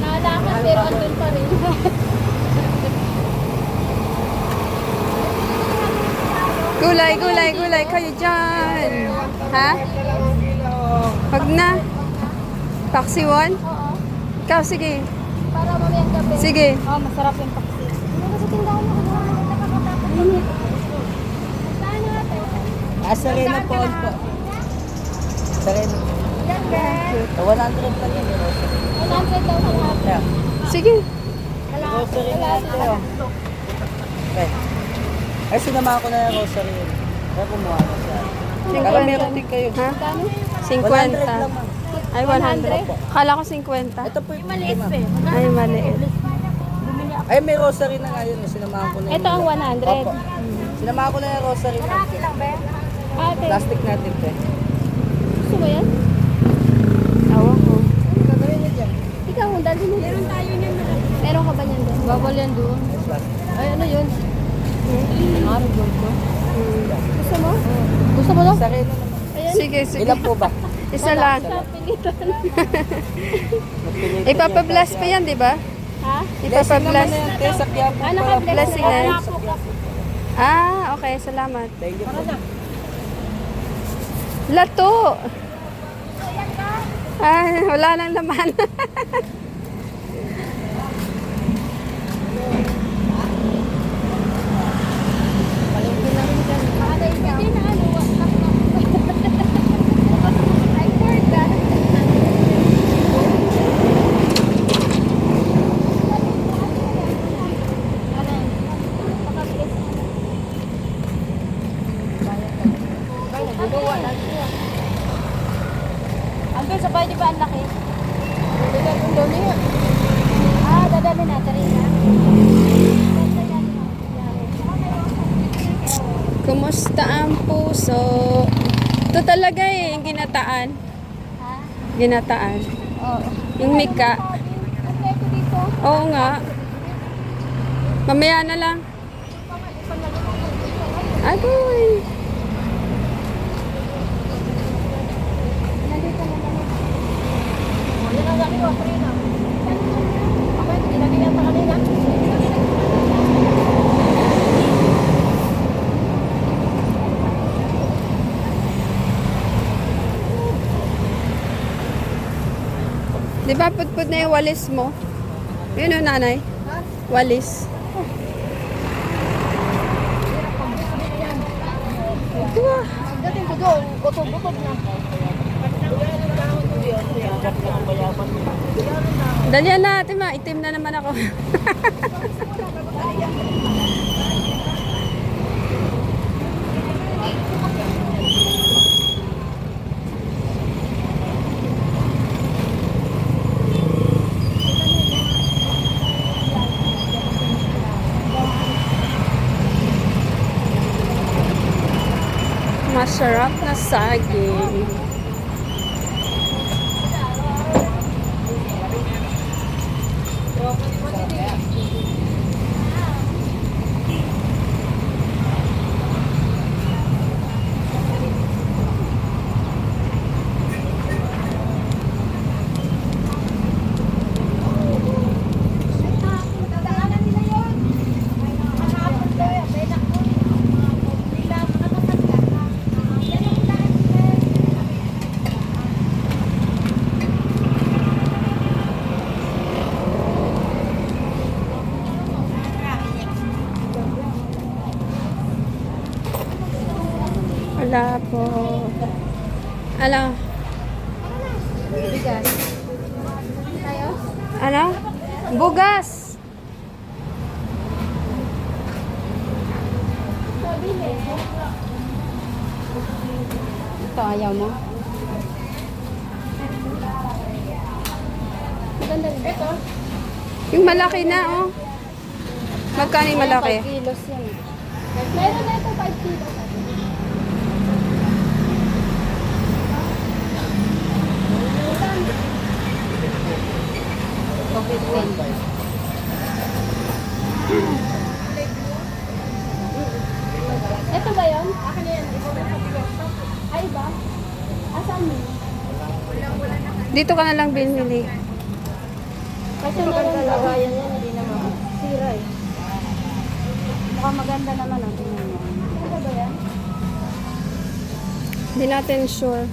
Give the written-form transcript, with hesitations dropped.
Nalaman pero andun pa rin. Gulay, gulay, gulay kayo dyan. Ha? Wag na. Taxi 1? Oo. Ikaw, sige. Para mamayang gabi. Sige. Oh, masarap yung paksi. Ano sa tindahan mo? Nakakatakas. Saan natin? Sareno po po. Sareno. Yan, Ben. 100 lang yan. 100 daw sa lahat. Yeah. Sige. Grocery na ito. Okay. Ay, sinama ko na yung grocery yun. Kaya kumuha na siya. Kala meron din kayo. Ha? Kano? 100 lang 50. man. Ay, 100. Kala ko 50. Ito po yung Maliit pa eh. Ay, maliit. Ay, may grocery na ngayon. Sinamahan ko na Ito ang 100. Opo. Sinamahan ko na yung grocery na. Ate, Plastic natin po. gusto mo yan? Awa ko. Ano gagawin niya dyan? Ikaw, dali mo. Meron tayo niyan. Meron ka ba niyan doon? Bawal yan doon. Plastic. Ay, ano yun? Marigold ko. Gusto mo? Gusto mo daw? Sareno naman. Ayan. Sige, sige. Ilan po ba? Isa lang. Sa pilitan. Ipapabless pa yan, di ba? Ha? Ipapabless. Sakya po. Ah, naka-bless Blessing na. na. Wala po. Ah, okay. Salamat. Thank you po. Lato. Ay, wala nang laman. Hindi na ano. I forgot. Andun sa bahay, di ba ang laki? Dadalhin doon niya. Ah, dadalhin natin rin na. Kumusta ang puso? Ito talaga eh, yung ginataan. Ha? Ginataan. Oo. Yung mika. Ang ito dito. Oo nga. Mamaya na lang. Agoy. Nandito na naman. Yan ang laki wa kanina. Okay, ginagyan pa kanina. Di ba putput na yung walis mo? Yun o nanay. Walis. Diba? Dating ko doon, butog-butog na. Dalihan natin ma. Itim na naman ako. Masarap na saging. Wala po. Ano? Bigas. Tayo? Ano? Bugas. Ito, ayaw mo? Maganda rin. Ito? Yung malaki na, oh. Magkano yung malaki? 5 kilos yan. Meron na ito 5 kilos. Okay, 10. Ito ba yun? Akin na yan. Ay, ba? Asan mo? Dito ka na lang binili. Kasi na lang lagayan yan, hindi naman sira eh. Mukhang maganda naman ang tingnan mo. Maganda ba yan? Hindi natin sure.